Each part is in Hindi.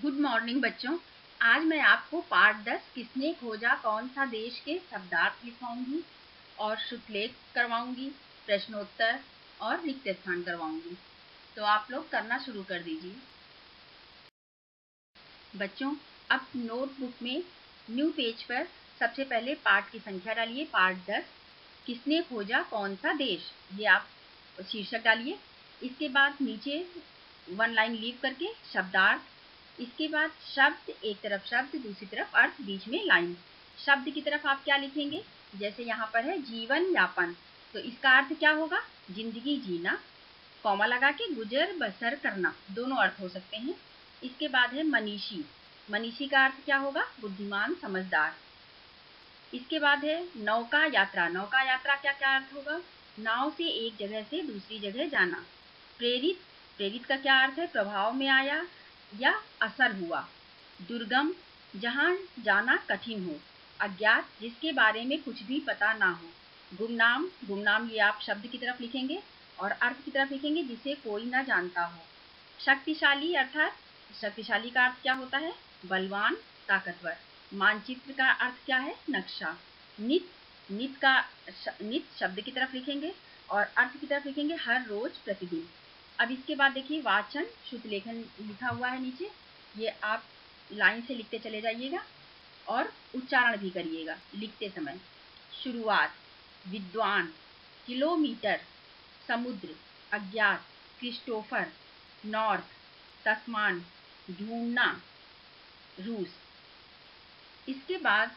गुड मॉर्निंग बच्चों। आज मैं आपको पाठ 10 किसने खोजा कौन सा देश के शब्दार्थ लिखवाऊंगी और श्रुतलेख करवाऊंगी, प्रश्नोत्तर और रिक्त स्थान करवाऊंगी। तो आप लोग करना शुरू कर दीजिए। बच्चों, अब नोटबुक में न्यू पेज पर सबसे पहले पाठ की संख्या डालिए। पाठ 10 किसने खोजा कौन सा देश, ये आप शीर्षक डालिए। इसके बाद नीचे वन लाइन लीव करके शब्दार्थ, इसके बाद शब्द, एक तरफ शब्द दूसरी तरफ अर्थ, बीच में लाइन। शब्द की तरफ आप क्या लिखेंगे, जैसे यहाँ पर है जीवन यापन, तो इसका अर्थ क्या होगा, जिंदगी जीना। कॉमा लगा के गुजर बसर करना, दोनों अर्थ हो सकते हैं। इसके बाद है मनीषी, मनीषी का अर्थ क्या होगा, बुद्धिमान समझदार। इसके बाद है नौका यात्रा, नौका यात्रा क्या क्या अर्थ होगा, नाव से एक जगह से दूसरी जगह जाना। प्रेरित, प्रेरित का क्या अर्थ है, प्रभाव में आया या असर हुआ। दुर्गम, जहां जाना कठिन हो। अज्ञात, जिसके बारे में कुछ भी पता ना हो। गुमनाम, गुमनाम ये आप शब्द की तरफ लिखेंगे और अर्थ की तरफ लिखेंगे, जिसे कोई ना जानता हो। शक्तिशाली, अर्थात शक्तिशाली का अर्थ क्या होता है, बलवान, ताकतवर। मानचित्र का अर्थ क्या है, नक्शा। नित, नित का नित शब्द की तरफ लिखेंगे और अर्थ की तरफ लिखेंगे हर रोज, प्रतिदिन। अब इसके बाद देखिए वाचन, शुद्ध लेखन लिखा हुआ है नीचे, ये आप लाइन से लिखते चले जाइएगा और उच्चारण भी करिएगा लिखते समय। शुरुआत, विद्वान, किलोमीटर, समुद्र, अज्ञात, क्रिस्टोफर, नॉर्थ, तस्मान, ढूंढना, रूस। इसके बाद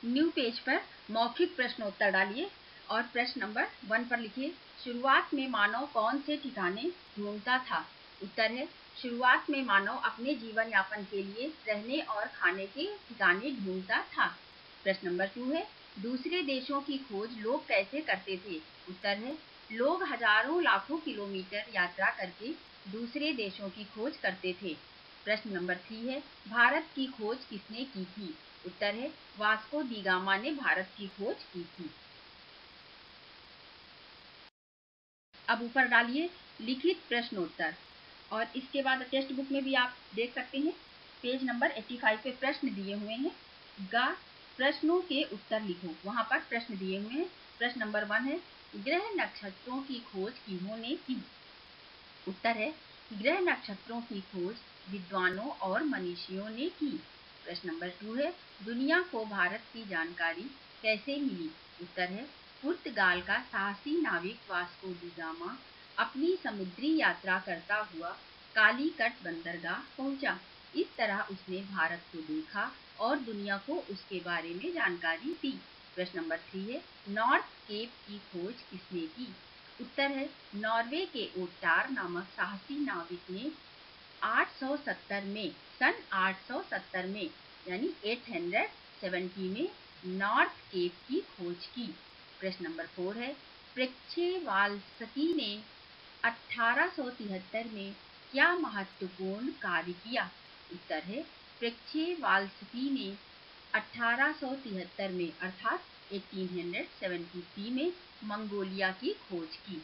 न्यू पेज पर मौखिक प्रश्नोत्तर डालिए और प्रश्न नंबर 1 पर लिखिए, शुरुआत में मानव कौन से ठिकाने ढूंढता था। उत्तर है, शुरुआत में मानव अपने जीवन यापन के लिए रहने और खाने के ठिकाने ढूंढता था। प्रश्न नंबर 2 है, दूसरे देशों की खोज लोग कैसे करते थे। उत्तर है, लोग हजारों लाखों किलोमीटर यात्रा करके दूसरे देशों की खोज करते थे। प्रश्न नंबर 3 है, भारत की खोज किसने की थी। उत्तर है, वास्को डी गामा ने भारत की खोज की थी। अब ऊपर डालिए लिखित प्रश्नोत्तर और इसके बाद टेक्स्ट बुक में भी आप देख सकते हैं, पेज नंबर 85 पे प्रश्न दिए हुए हैं। गा, प्रश्नों के उत्तर लिखो, वहां पर प्रश्न दिए हुए हैं। प्रश्न नंबर 1 है, ग्रह नक्षत्रों की खोज किन्होंने की। उत्तर है, ग्रह नक्षत्रों की खोज विद्वानों और मनीषियों ने की। प्रश्न नंबर 2 है, दुनिया को भारत की जानकारी कैसे मिली। उत्तर है, पुर्तगाल का साहसी नाविक वास्को डी गामा अपनी समुद्री यात्रा करता हुआ कालीकट बंदरगाह पहुंचा। इस तरह उसने भारत को देखा और दुनिया को उसके बारे में जानकारी दी। प्रश्न नंबर 3 है, नॉर्थ केप की खोज किसने की। उत्तर है, नॉर्वे के ओटार नामक साहसी नाविक ने 870 में, सन 870 में यानी 870 में नॉर्थ केप की खोज की। प्रश्न नंबर 4 है, प्रेक्षेवाल्स्की ने 1873 में क्या महत्वपूर्ण कार्य किया। उत्तर है, प्रेक्षेवाल्स्की ने 1873 में अर्थात 1873 में मंगोलिया की खोज की।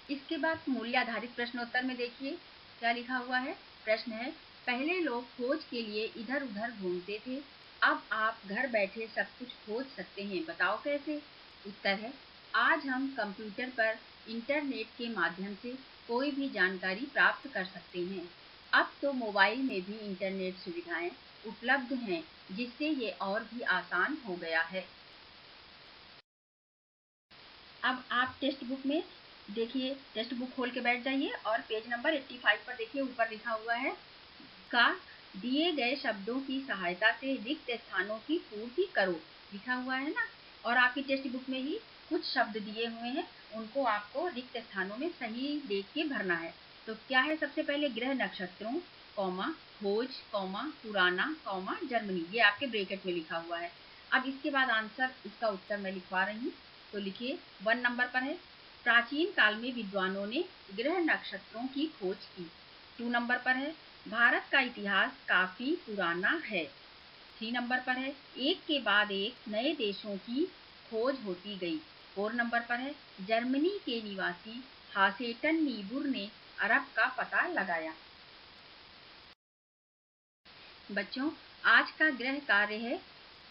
इसके बाद मूल्याधारित प्रश्नोत्तर में देखिए क्या लिखा हुआ है। प्रश्न है, पहले लोग खोज के लिए इधर उधर घूमते थे, अब आप घर बैठे सब कुछ खोज सकते हैं, बताओ कैसे। उत्तर है, आज हम कंप्यूटर पर इंटरनेट के माध्यम से कोई भी जानकारी प्राप्त कर सकते हैं। अब तो मोबाइल में भी इंटरनेट सुविधाएं उपलब्ध हैं, जिससे ये और भी आसान हो गया है। अब आप टेक्स्ट बुक में देखिए, टेक्स्ट बुक खोल के बैठ जाइए और पेज नंबर 85 पर देखिए, ऊपर लिखा हुआ है का दिए गए शब्दों की सहायता से रिक्त स्थानों की पूर्ति करो, लिखा हुआ है ना। और आपकी टेक्स्ट बुक में ही कुछ शब्द दिए हुए हैं, उनको आपको रिक्त स्थानों में सही देख के भरना है। तो क्या है, सबसे पहले ग्रह नक्षत्रों, कॉमा, खोज, कॉमा, पुराना, कॉमा, जर्मनी, ये आपके ब्रैकेट में लिखा हुआ है। अब इसके बाद आंसर, इसका उत्तर मैं लिखवा रही हूँ, तो लिखिए 1 नंबर पर है, प्राचीन काल में विद्वानों ने ग्रह नक्षत्रों की खोज की। 2 नंबर पर है, भारत का इतिहास काफी पुराना है। 3 नंबर पर है, एक के बाद एक नए देशों की खोज होती गई। 4 नंबर पर है, जर्मनी के निवासी हासेटन नीबुर ने अरब का पता लगाया। बच्चों, आज का गृह कार्य है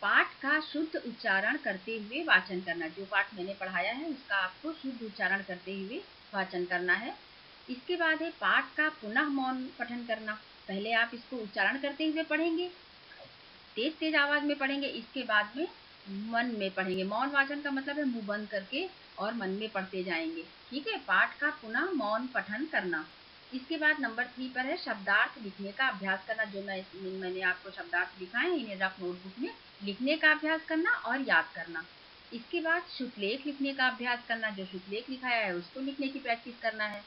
पाठ का शुद्ध उच्चारण करते हुए वाचन करना। जो पाठ मैंने पढ़ाया है उसका आपको शुद्ध उच्चारण करते हुए वाचन करना है। इसके बाद है पाठ का पुनः मौन पठन करना। पहले आप इसको उच्चारण करते हुए पढ़ेंगे, तेज तेज आवाज में पढ़ेंगे, इसके बाद में मन में पढ़ेंगे। मौन वाचन का मतलब है मुंह बंद करके और मन में पढ़ते जाएंगे। ठीक है, पाठ का पुनः मौन पठन करना। इसके बाद नंबर 3 पर है शब्दार्थ लिखने का अभ्यास करना। जो मैंने आपको शब्दार्थ लिखाए हैं इन्हें रफ नोटबुक में लिखने का अभ्यास करना और याद करना। इसके बाद शुभलेख लिखने का अभ्यास करना। जो शुभलेख लिखाया है उसको लिखने की प्रैक्टिस करना है।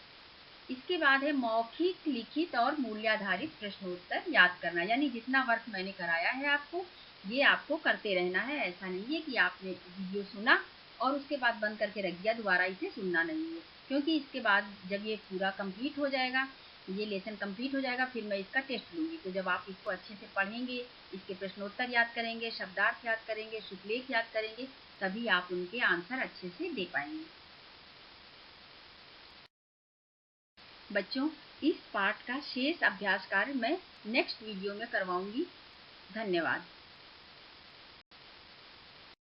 इसके बाद है मौखिक, लिखित और मूल्याधारित प्रश्नोत्तर याद करना। यानी जितना वर्क मैंने कराया है आपको, ये आपको करते रहना है। ऐसा नहीं है कि आपने वीडियो सुना और उसके बाद बंद करके रख दिया, दोबारा इसे सुनना नहीं है। क्योंकि इसके बाद जब ये पूरा कंप्लीट हो जाएगा, ये लेसन कंप्लीट हो जाएगा, फिर मैं इसका टेस्ट लूँगी। तो जब आप इसको अच्छे से पढ़ेंगे, इसके प्रश्नोत्तर याद करेंगे, शब्दार्थ याद करेंगे, शुभलेख याद करेंगे, तभी आप उनके आंसर अच्छे से दे पाएंगे। बच्चों, इस पाठ का शेष अभ्यास कार्य मैं नेक्स्ट वीडियो में करवाऊंगी। धन्यवाद।